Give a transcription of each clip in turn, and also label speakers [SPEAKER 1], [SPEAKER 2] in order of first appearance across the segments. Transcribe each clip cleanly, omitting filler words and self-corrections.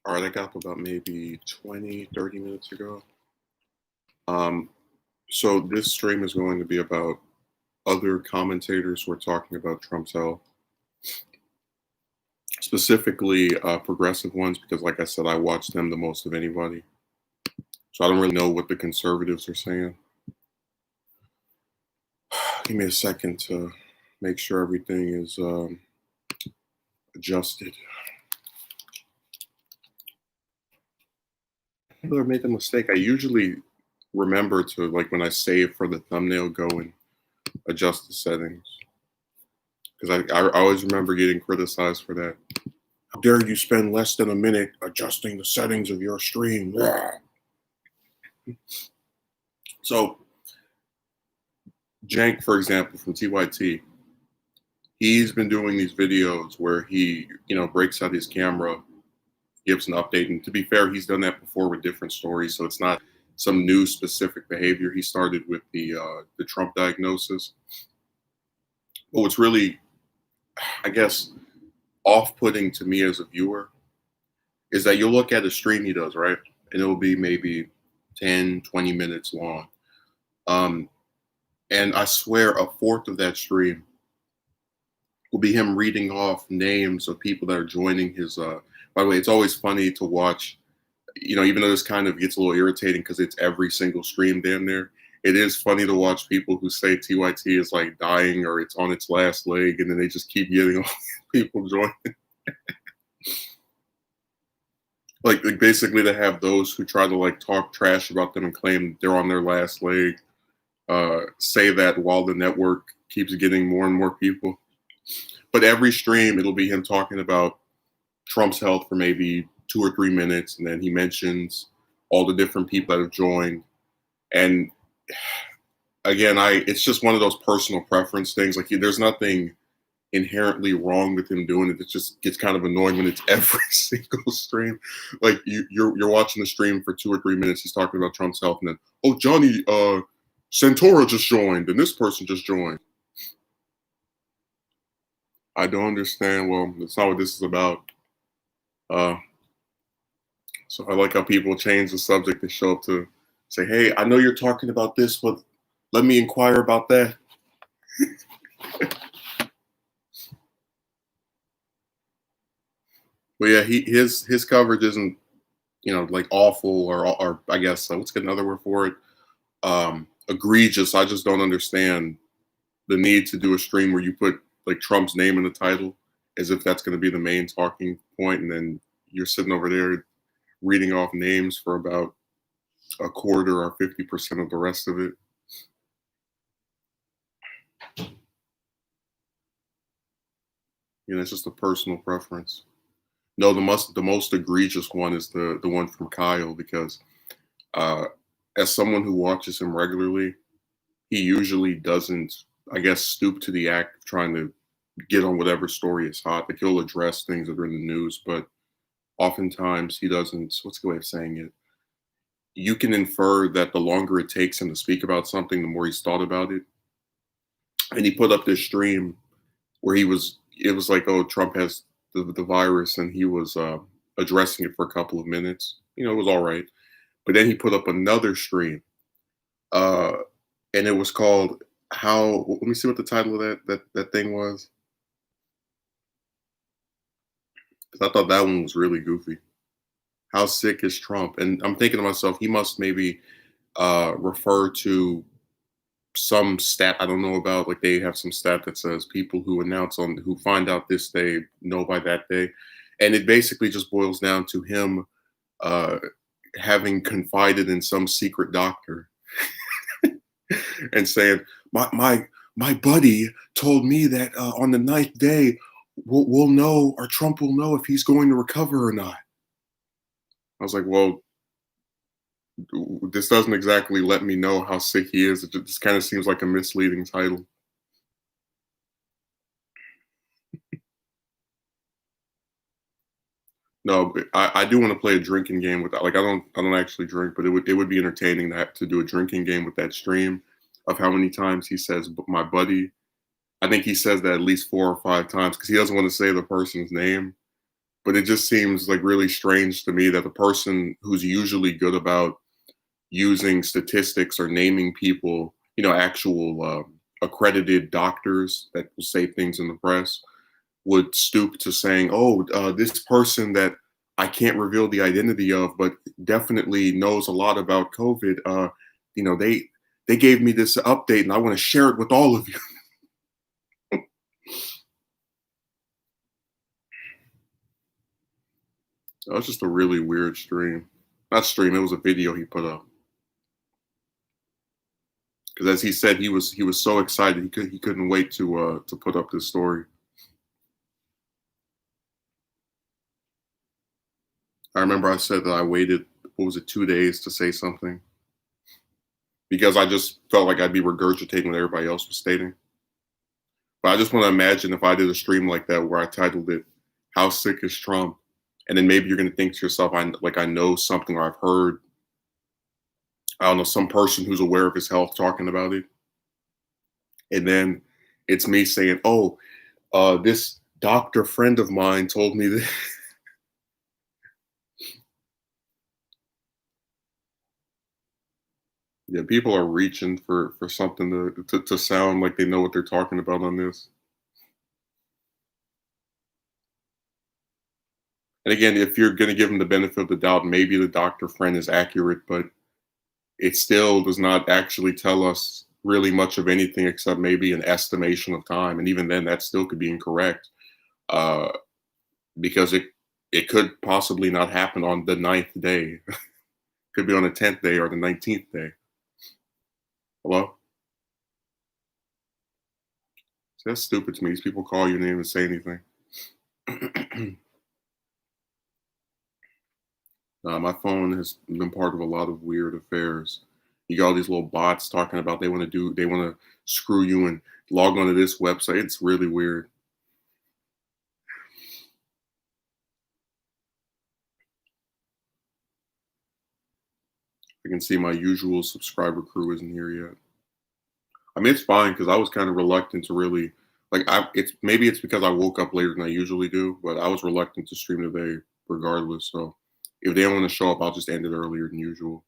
[SPEAKER 1] All right, I got up about maybe 20, 30 minutes ago. Um, so this stream is going to be about other commentators who are talking about Trump's health, specifically progressive ones, because like I said, I watch them the most of anybody. So I don't really know what the conservatives are saying. Give me a second to make sure everything is adjusted. I made a mistake. I usually remember to, like, when I save for the thumbnail, go and adjust the settings. Because I always remember getting criticized for that. How dare you spend less than a minute adjusting the settings of your stream? So, Jank, for example, from TYT, he's been doing these videos where he, breaks out his camera, gives an update. And to be fair, he's done that before with different stories. So it's not some new specific behavior. He started with the Trump diagnosis. But what's really, I guess, off-putting to me as a viewer is that you'll look at a stream he does, right? And it'll be maybe 10, 20 minutes long. And I swear a fourth of that stream will be him reading off names of people that are joining his. By the way, it's always funny to watch, even though this kind of gets a little irritating because it's every single stream damn near. It is funny to watch people who say TYT is like dying or it's on its last leg, and then they just keep getting all people joining. like basically to have those who try to like talk trash about them and claim they're on their last leg say that while the network keeps getting more and more people. But every stream, it'll be him talking about Trump's health for maybe 2 or 3 minutes, and then he mentions all the different people that have joined. And again, it's just one of those personal preference things. Like, there's nothing inherently wrong with him doing it. It just gets kind of annoying when it's every single stream. Like, you're watching the stream for 2 or 3 minutes, he's talking about Trump's health, and then, oh, Johnny Santora just joined, and this person just joined. I don't understand. Well, that's not what this is about. So I like how people change the subject and show up to say, hey, I know you're talking about this, but let me inquire about that. But yeah, his coverage isn't, like awful or I guess, what's another word for it? Egregious. I just don't understand the need to do a stream where you put like Trump's name in the title as if that's going to be the main talking point, and then you're sitting over there reading off names for about a quarter or 50% of the rest of it. It's just a personal preference. No, the most egregious one is the one from Kyle, because as someone who watches him regularly, he usually doesn't, I guess, stoop to the act of trying to get on whatever story is hot. Like, he'll address things that are in the news, but oftentimes he doesn't. What's the way of saying it? You can infer that the longer it takes him to speak about something, the more he's thought about it. And he put up this stream where it was like, oh, Trump has the virus, and he was addressing it for a couple of minutes. It was all right. But then he put up another stream, and it was called how. Let me see what the title of that thing was, because I thought that one was really goofy. How sick is Trump? And I'm thinking to myself, he must maybe refer to some stat I don't know about. Like, they have some stat that says people who who find out this day know by that day, and it basically just boils down to him having confided in some secret doctor and saying, my buddy told me that on the 9th day we'll know, or Trump will know, if he's going to recover or not. I was like, well, this doesn't exactly let me know how sick he is. It just kind of seems like a misleading title. No, but I do want to play a drinking game with that. Like, I don't actually drink, but it would be entertaining to have to do a drinking game with that stream of how many times he says my buddy. I think he says that at least 4 or 5 times because he doesn't want to say the person's name. but it just seems like really strange to me that the person who's usually good about using statistics or naming people, actual accredited doctors that will say things in the press, would stoop to saying, "Oh, this person that I can't reveal the identity of, but definitely knows a lot about COVID. They gave me this update, and I want to share it with all of you." That was just a really weird stream. Not stream. It was a video he put up. Because as he said, he was so excited he couldn't wait to put up this story. I remember I said that I waited, what was it, 2 days to say something because I just felt like I'd be regurgitating what everybody else was stating. But I just want to imagine if I did a stream like that where I titled it "How Sick Is Trump," and then maybe you're going to think to yourself, I know something or I've heard, I don't know, some person who's aware of his health talking about it, and then it's me saying, "Oh, this doctor friend of mine told me that." Yeah, people are reaching for something to sound like they know what they're talking about on this. And again, if you're going to give them the benefit of the doubt, maybe the doctor friend is accurate, but it still does not actually tell us really much of anything except maybe an estimation of time. And even then, that still could be incorrect uh, because it could possibly not happen on the ninth day. Could be on the 10th day or the 19th day. Hello? So that's stupid to me. These people call your name and say anything. My phone has been part of a lot of weird affairs. You got all these little bots talking about they want to screw you and log onto this website. It's really weird. I can see my usual subscriber crew isn't here yet. I mean, it's fine because I was kind of reluctant to really it's because I woke up later than I usually do, but I was reluctant to stream today regardless. So if they don't want to show up, I'll just end it earlier than usual.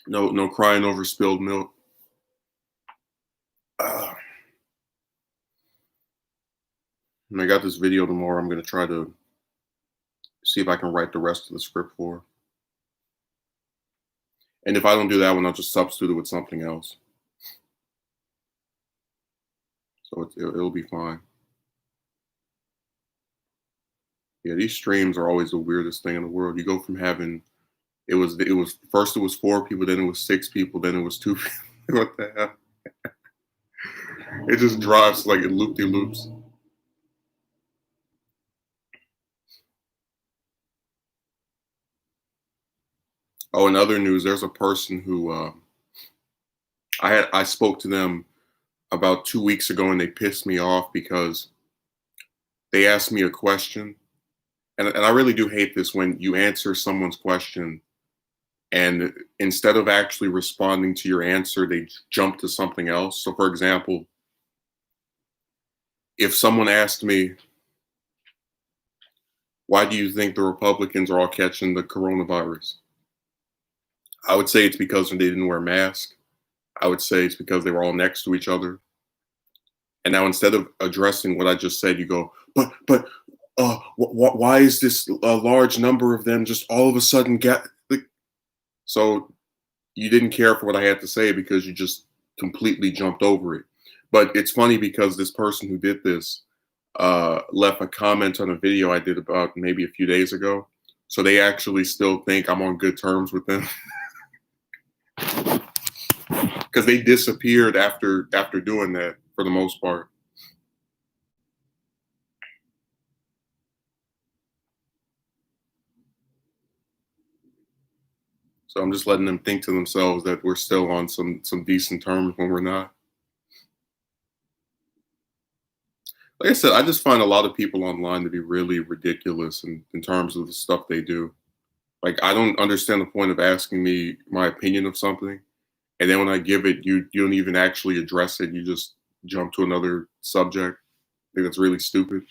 [SPEAKER 1] No crying over spilled milk. Uh, and I got this video tomorrow. I'm gonna try to see if I can write the rest of the script for. And if I don't do that one, I'll just substitute it with something else. So it'll be fine. Yeah, these streams are always the weirdest thing in the world. You go from having it was first it was 4 people, then it was 6 people, then it was 2 people. What the hell? It just drives like it loop de loops. Oh, in other news, there's a person who I spoke to them about 2 weeks ago, and they pissed me off because they asked me a question, and I really do hate this when you answer someone's question and instead of actually responding to your answer, they jump to something else. So, for example, if someone asked me, "Why do you think the Republicans are all catching the coronavirus?" I would say it's because they didn't wear masks. I would say it's because they were all next to each other. And now instead of addressing what I just said, you go, but why is this a large number of them just all of a sudden get like, so you didn't care for what I had to say because you just completely jumped over it. But it's funny because this person who did this left a comment on a video I did about maybe a few days ago. So they actually still think I'm on good terms with them because they disappeared after doing that for the most part. So I'm just letting them think to themselves that we're still on some decent terms when we're not. Like I said, I just find a lot of people online to be really ridiculous in terms of the stuff they do. Like I don't understand the point of asking me my opinion of something, and then when I give it, you don't even actually address it. You just jump to another subject. I think that's really stupid.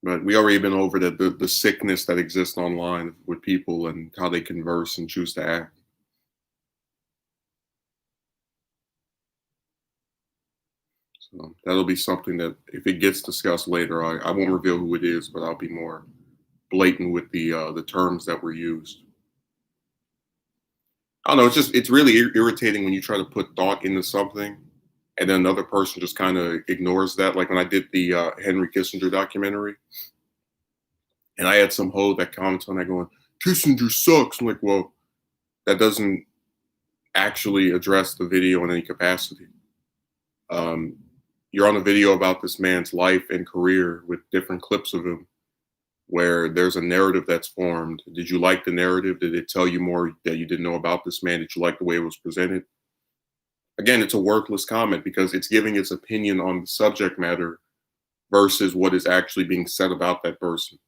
[SPEAKER 1] But we already been over the sickness that exists online with people and how they converse and choose to act. So that'll be something that if it gets discussed later, I won't reveal who it is, but I'll be more blatant with the terms that were used. I don't know. It's really irritating when you try to put thought into something, and then another person just kind of ignores that. Like when I did the Henry Kissinger documentary, and I had some hoe that comments on that going, "Kissinger sucks." I'm like, well, that doesn't actually address the video in any capacity. Um, you're on a video about this man's life and career with different clips of him where there's a narrative that's formed. Did you like the narrative? Did it tell you more that you didn't know about this man? Did you like the way it was presented? Again, it's a worthless comment because it's giving its opinion on the subject matter versus what is actually being said about that person.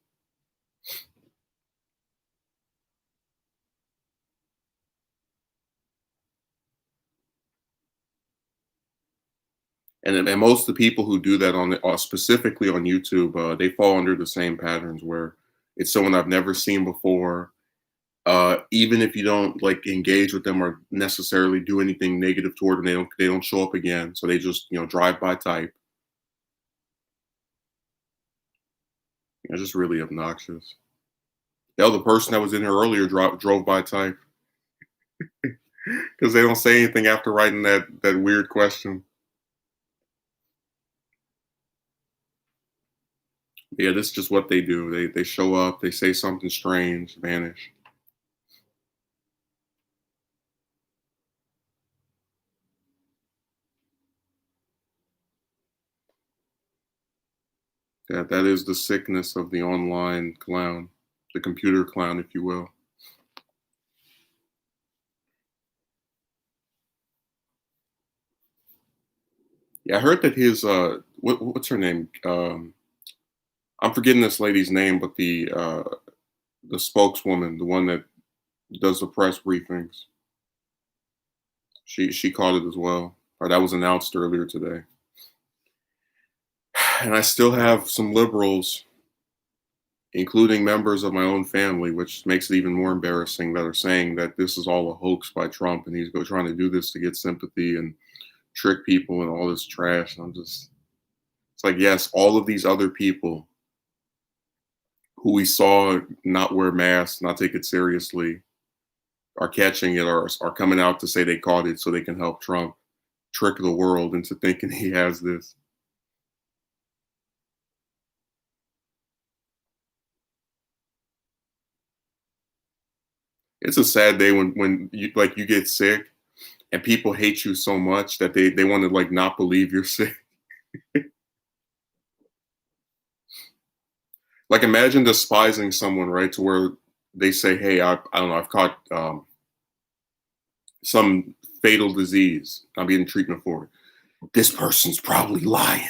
[SPEAKER 1] And most of the people who do that specifically on YouTube, they fall under the same patterns where it's someone I've never seen before. Even if you don't like engage with them or necessarily do anything negative toward them, they don't show up again. So they just drive by type. It's just really obnoxious. The other person that was in here earlier drove by type because they don't say anything after writing that weird question. Yeah, this is just what they do. They show up, they say something strange, vanish. That is the sickness of the online clown, the computer clown, if you will. Yeah, I heard that his what's her name? I'm forgetting this lady's name, but the spokeswoman, the one that does the press briefings, she caught it as well. Or that was announced earlier today. And I still have some liberals, including members of my own family, which makes it even more embarrassing, that are saying that this is all a hoax by Trump and he's trying to do this to get sympathy and trick people and all this trash. And it's like, yes, all of these other people who we saw not wear masks, not take it seriously, are catching it or are coming out to say they caught it so they can help Trump trick the world into thinking he has this. It's a sad day when you get sick and people hate you so much that they want to like not believe you're sick. Like imagine despising someone, right? To where they say, "Hey, I don't know, I've caught some fatal disease. I'm getting treatment for it. This person's probably lying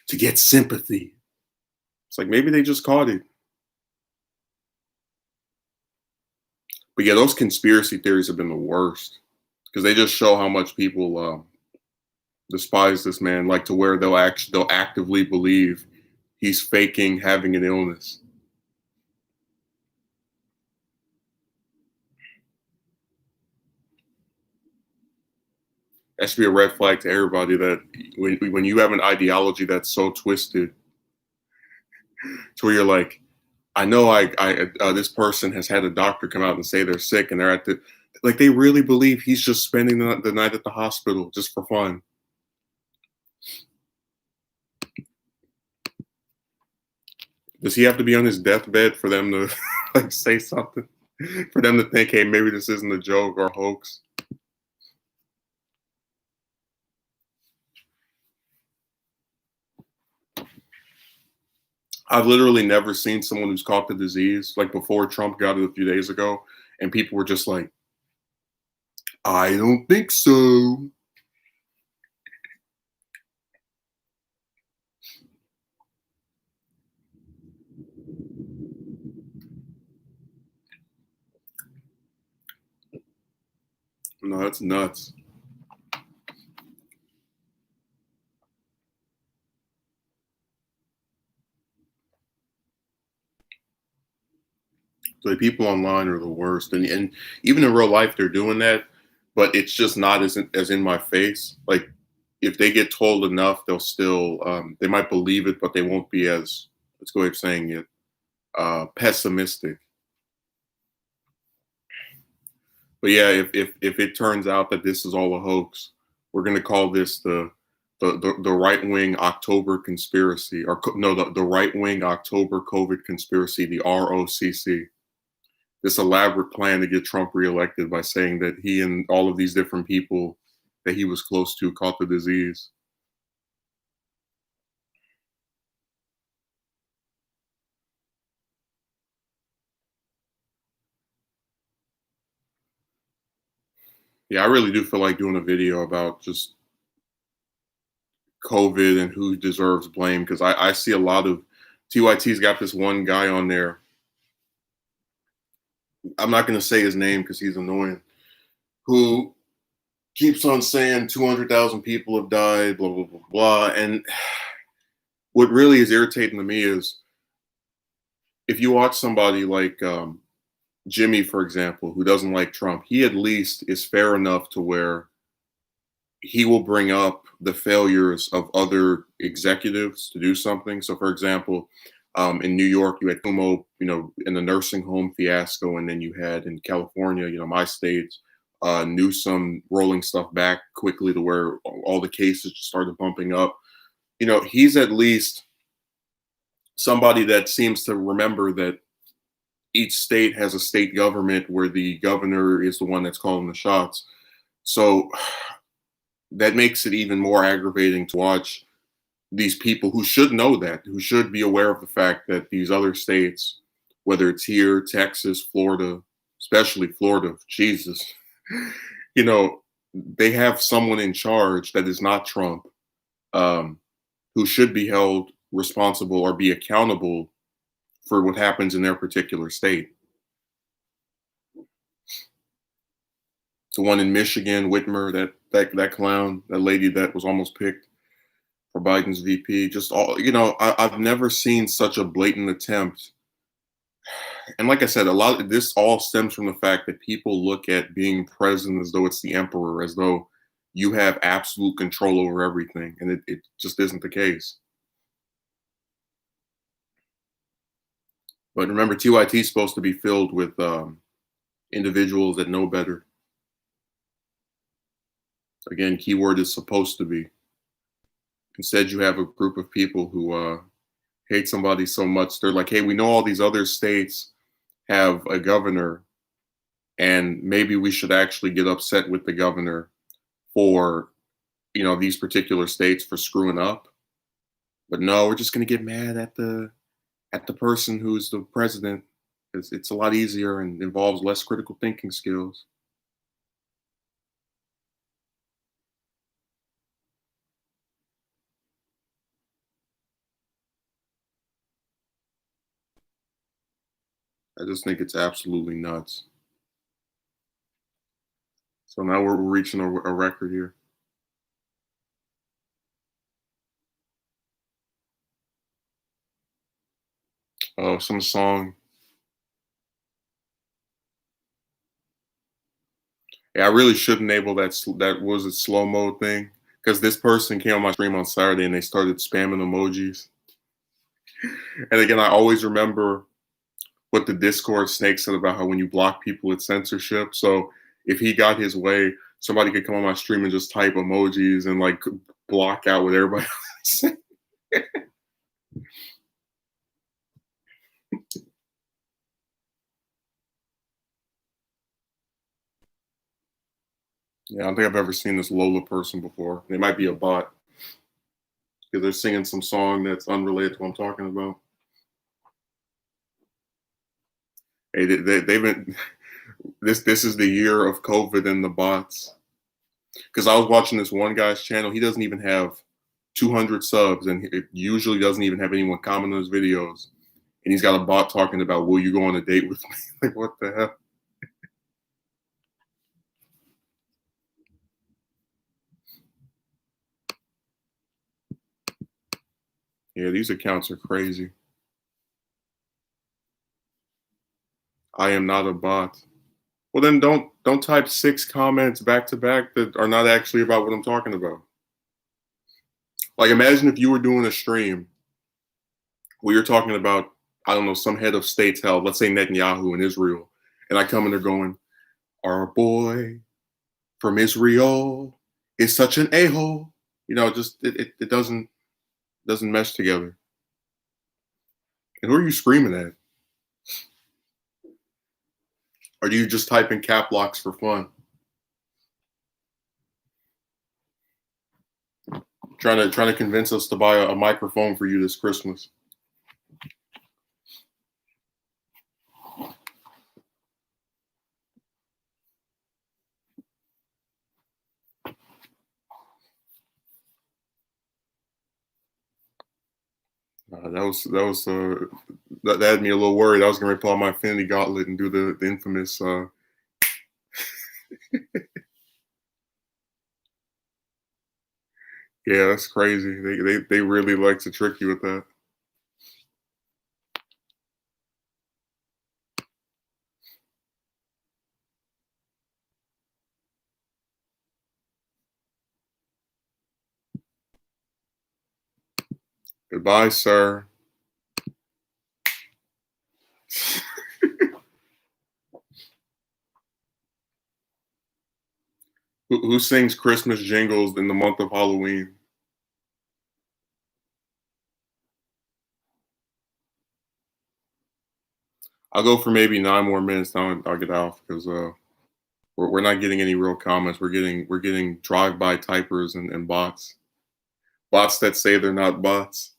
[SPEAKER 1] to get sympathy." It's like maybe they just caught it. But yeah, those conspiracy theories have been the worst because they just show how much people despise this man, like to where they'll actively believe he's faking having an illness. That should be a red flag to everybody that when you have an ideology that's so twisted to where you're like, I know I this person has had a doctor come out and say they're sick and they're at the like they really believe he's just spending the night at the hospital just for fun. Does he have to be on his deathbed for them to like say something? For them to think, hey, maybe this isn't a joke or a hoax? I've literally never seen someone who's caught the disease like before Trump got it a few days ago, and people were just like, I don't think so. No, that's nuts. The people online are the worst, and even in real life, they're doing that, but it's just not as in my face. Like if they get told enough, they'll still they might believe it, but they won't be as, let's go ahead of saying it, pessimistic. But yeah, if it turns out that this is all a hoax, we're gonna call this the right wing October conspiracy, or no, the right wing October COVID conspiracy, the ROCC. This elaborate plan to get Trump reelected by saying that he and all of these different people that he was close to caught the disease. Yeah, I really do feel like doing a video about just COVID and who deserves blame, because I see a lot of TYT's got this one guy on there. I'm not going to say his name because he's annoying, who keeps on saying 200,000 people have died, blah, blah, blah, blah. And what really is irritating to me is if you watch somebody like Jimmy, for example, who doesn't like Trump, he at least is fair enough to where he will bring up the failures of other executives to do something. So, for example, in New York, you had Cuomo, in the nursing home fiasco, and then you had in California, my state, Newsom rolling stuff back quickly to where all the cases just started bumping up. He's at least somebody that seems to remember that each state has a state government where the governor is the one that's calling the shots. So that makes it even more aggravating to watch these people who should know that, who should be aware of the fact that these other states, whether it's here, Texas, Florida, especially Florida, Jesus, they have someone in charge that is not Trump, who should be held responsible or be accountable for what happens in their particular state. The one in Michigan, Whitmer, that clown, that lady that was almost picked for Biden's VP. Just all, I've never seen such a blatant attempt. And like I said, a lot of this all stems from the fact that people look at being president as though it's the emperor, as though you have absolute control over everything, and it just isn't the case. But remember, TYT is supposed to be filled with individuals that know better. Again, keyword is supposed to be. Instead, you have a group of people who hate somebody so much. They're like, hey, we know all these other states have a governor, and maybe we should actually get upset with the governor for, these particular states for screwing up. But no, we're just going to get mad at the person who's the president. It's a lot easier and involves less critical thinking skills. I just think it's absolutely nuts. So now we're reaching a record here. Oh, some song. Yeah, I really should enable that was it slow mo thing, because this person came on my stream on Saturday and they started spamming emojis. And again, I always remember what the Discord snake said about how when you block people, it's censorship. So if he got his way, somebody could come on my stream and just type emojis and like block out what everybody else. Yeah, I don't think I've ever seen this Lola person before. They might be a bot because they're singing some song that's unrelated to what I'm talking about. Hey, they've been this is the year of COVID and the bots. Because I was watching this one guy's channel, he doesn't even have 200 subs, and it usually doesn't even have anyone comment on his videos. And he's got a bot talking about, "Will you go on a date with me?" Like, what the hell? Yeah, these accounts are crazy. I am not a bot. Well, then don't type 6 comments back to back that are not actually about what I'm talking about. Like, imagine if you were doing a stream where you're talking about, I don't know, some head of state's held, let's say Netanyahu in Israel, and I come in there going, our boy from Israel is such an a-hole. Just it doesn't mesh together. And who are you screaming at? Or do you just type in cap locks for fun? Trying to convince us to buy a microphone for you this Christmas. That had me a little worried. I was going to pull out my Infinity Gauntlet and do the infamous. Yeah, that's crazy. They really like to trick you with that. Goodbye, sir. Who sings Christmas jingles in the month of Halloween? I'll go for maybe 9 more minutes. Now I'll get off because we're not getting any real comments. We're getting drive-by typers and bots that say they're not bots.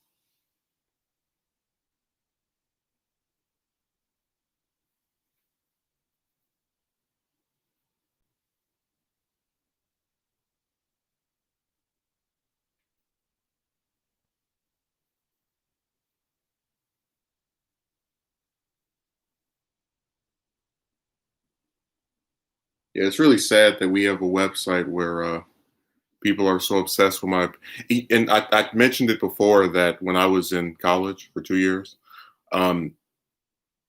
[SPEAKER 1] Yeah, it's really sad that we have a website where people are so obsessed with my. And I mentioned it before that when I was in college for 2 years, um,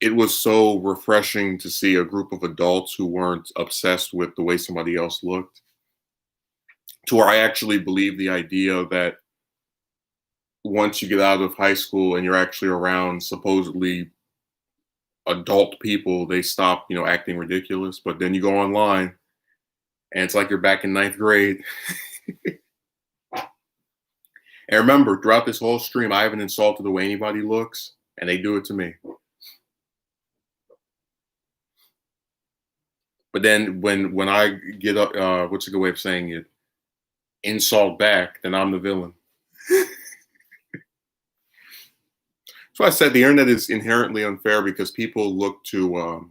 [SPEAKER 1] it was so refreshing to see a group of adults who weren't obsessed with the way somebody else looked, to where I actually believe the idea that once you get out of high school and you're actually around supposedly adult people, they stop, acting ridiculous. But then you go online and it's like you're back in ninth grade. And remember, throughout this whole stream, I haven't insulted the way anybody looks, and they do it to me. But then when I get up, what's a good way of saying it? Insult back, then I'm the villain. So I said the internet is inherently unfair because people look to,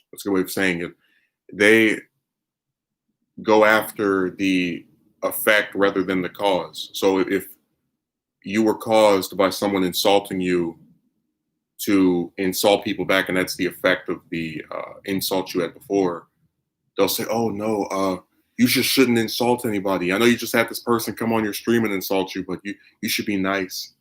[SPEAKER 1] what's a good way of saying it? They go after the effect rather than the cause. So if you were caused by someone insulting you to insult people back, and that's the effect of the insult you had before, they'll say, "Oh no, you just shouldn't insult anybody. I know you just had this person come on your stream and insult you, but you should be nice."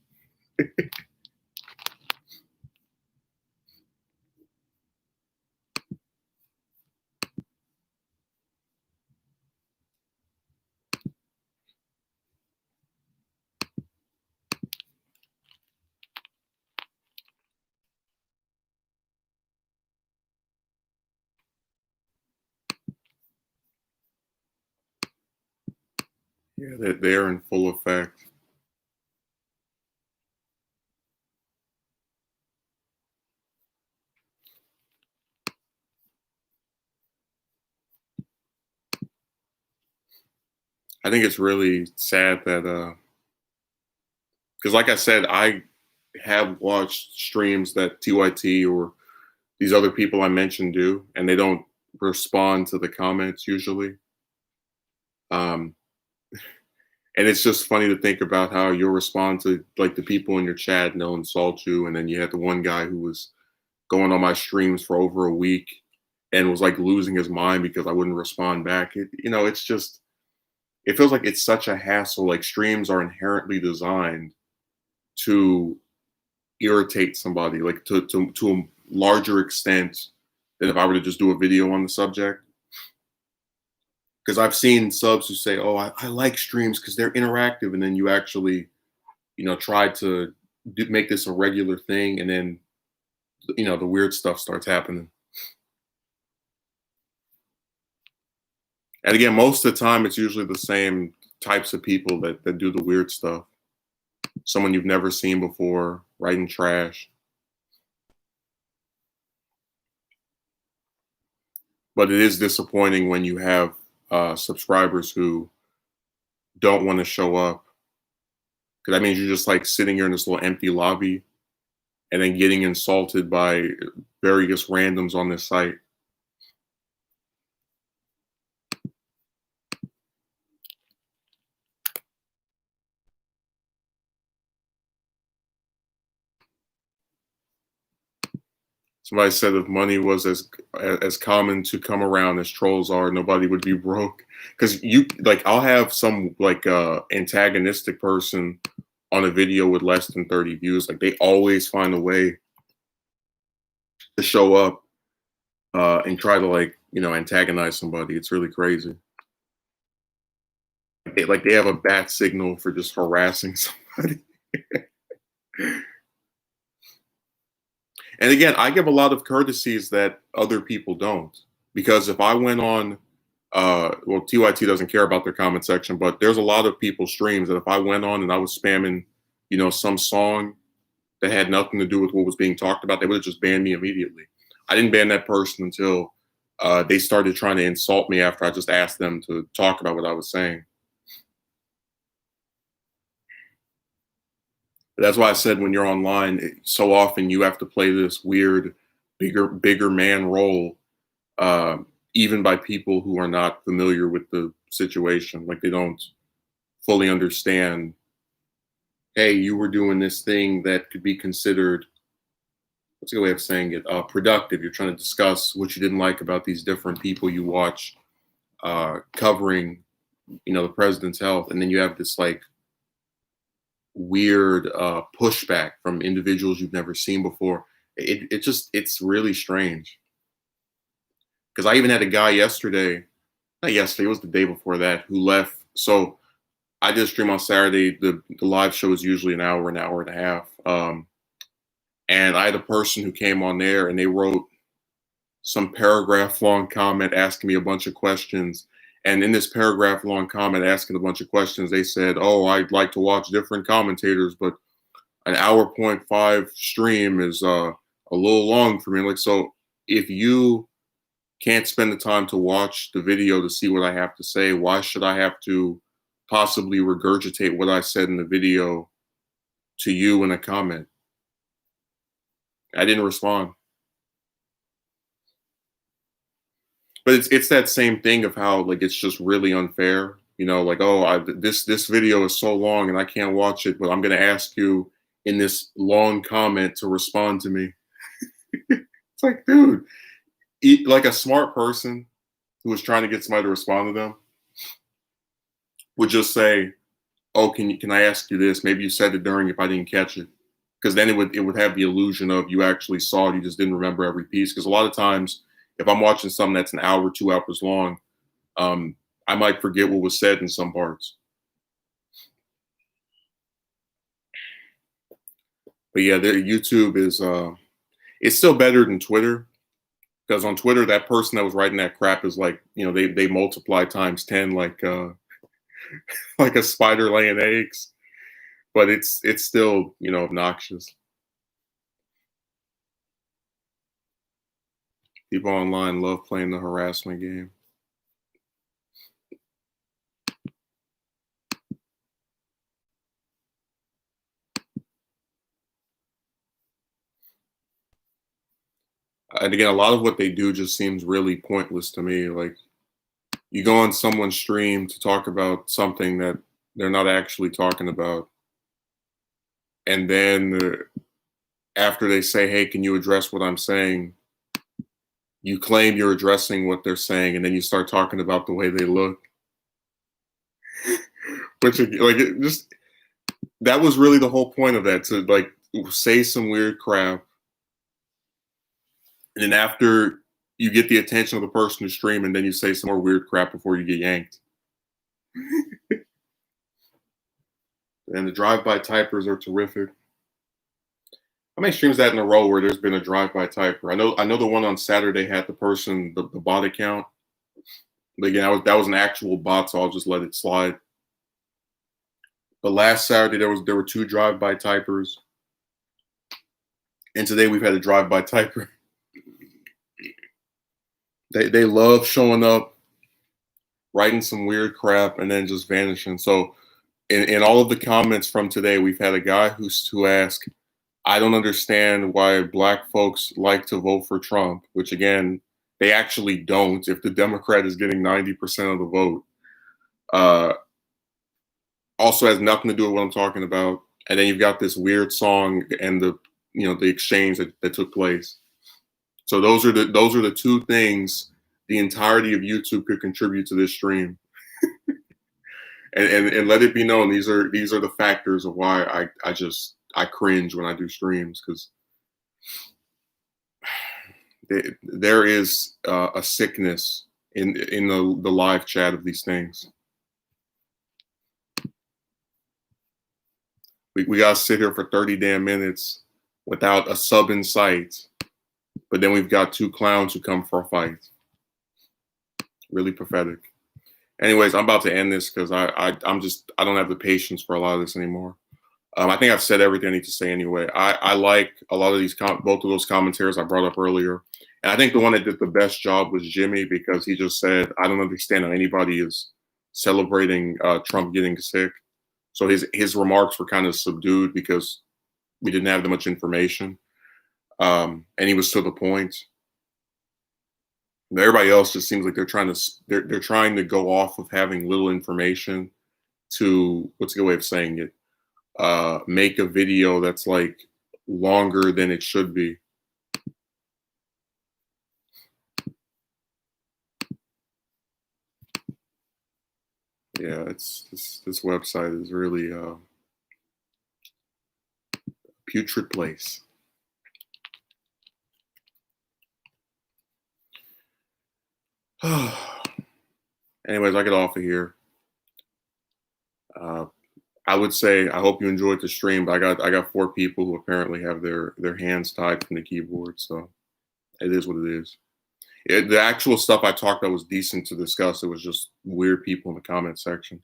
[SPEAKER 1] Yeah, they're in full effect. I think it's really sad that, because like I said, I have watched streams that TYT or these other people I mentioned do, and they don't respond to the comments usually. Um, and it's just funny to think about how you'll respond to like the people in your chat and they'll insult you, and then you had the one guy who was going on my streams for over a week and was like losing his mind because I wouldn't respond back. It's just it feels like it's such a hassle. Like streams are inherently designed to irritate somebody, like to a larger extent than if I were to just do a video on the subject. Because I've seen subs who say, "Oh, I like streams because they're interactive," and then you actually, try to make this a regular thing, and then the weird stuff starts happening. And again, most of the time, it's usually the same types of people that do the weird stuff. Someone you've never seen before, writing trash. But it is disappointing when you have subscribers who don't want to show up. Because that means you're just like sitting here in this little empty lobby and then getting insulted by various randoms on this site. Somebody said if money was as common to come around as trolls are, nobody would be broke. Because I'll have some antagonistic person on a video with less than 30 views. Like they always find a way to show up and try to antagonize somebody. It's really crazy. They have a bat signal for just harassing somebody. And again, I give a lot of courtesies that other people don't. Because if I went on, TYT doesn't care about their comment section, but there's a lot of people's streams that if I went on and I was spamming, some song that had nothing to do with what was being talked about, they would have just banned me immediately. I didn't ban that person until they started trying to insult me after I just asked them to talk about what I was saying. That's why I said when you're online, so often you have to play this weird, bigger man role, even by people who are not familiar with the situation. Like they don't fully understand. Hey, you were doing this thing that could be considered, what's a good way of saying it? Productive. You're trying to discuss what you didn't like about these different people you watch covering, the president's health, and then you have this weird pushback from individuals you've never seen before. It's really strange. Because I even had a guy yesterday, not yesterday, it was the day before that, who left. So I did a stream on Saturday. The live show is usually an hour and a half. And I had a person who came on there and they wrote some paragraph long comment asking me a bunch of questions. And in this paragraph long comment asking a bunch of questions, they said, "Oh, I'd like to watch different commentators, but an hour point 5 stream is a little long for me." Like, so if you can't spend the time to watch the video to see what I have to say, why should I have to possibly regurgitate what I said in the video to you in a comment? I didn't respond. But it's that same thing of how it's just really unfair. This video is so long and I can't watch it, but I'm gonna ask you in this long comment to respond to me. It's like, dude, like a smart person who was trying to get somebody to respond to them would just say, "Oh, can I ask you this? Maybe you said it during if I didn't catch it." Because then it would have the illusion of you actually saw it, you just didn't remember every piece. Because a lot of times, if I'm watching something that's an hour, 2 hours long, I might forget what was said in some parts. But yeah, YouTube is it's still better than Twitter, because on Twitter, that person that was writing that crap is they multiply times 10 like like a spider laying eggs. But it's still obnoxious. People online love playing the harassment game. And again, a lot of what they do just seems really pointless to me. Like, you go on someone's stream to talk about something that they're not actually talking about, and then after they say, "Hey, can you address what I'm saying?" you claim you're addressing what they're saying, and then you start talking about the way they look. Which, that was really the whole point of that, to say some weird crap, and then after you get the attention of the person who's streaming, and then you say some more weird crap before you get yanked. And the drive-by typers are terrific. How many streams that in a row where there's been a drive-by typer? I know the one on Saturday had the person, the bot account. But again, that was an actual bot, so I'll just let it slide. But last Saturday there were 2 drive-by typers. And today we've had a drive-by typer. They love showing up, writing some weird crap, and then just vanishing. So in all of the comments from today, we've had a guy who asked, I don't understand why black folks like to vote for Trump, which again, they actually don't if the Democrat is getting 90% of the vote. Also has nothing to do with what I'm talking about. And then you've got this weird song and the exchange that took place. So those are the 2 things the entirety of YouTube could contribute to this stream. and let it be known, these are the factors of why I cringe when I do streams, because there is a sickness in the live chat of these things. We gotta sit here for 30 damn minutes without a sub in sight, but then we've got 2 clowns who come for a fight. Really pathetic. Anyways, I'm about to end this because I don't have the patience for a lot of this anymore. I think I've said everything I need to say anyway. I like a lot of these both of those commentators I brought up earlier, and I think the one that did the best job was Jimmy, because he just said, I don't understand how anybody is celebrating Trump getting sick. So his remarks were kind of subdued because we didn't have that much information, and he was to the point. And everybody else just seems like they're trying to go off of having little information to, what's a good way of saying it, make a video that's like longer than it should be. Yeah, this website is really a putrid place. Anyways, I get off of here. I would say I hope you enjoyed the stream, but I got 4 people who apparently have their hands tied from the keyboard, so it is what it is. The actual stuff I talked about was decent to discuss. It was just weird people in the comment section.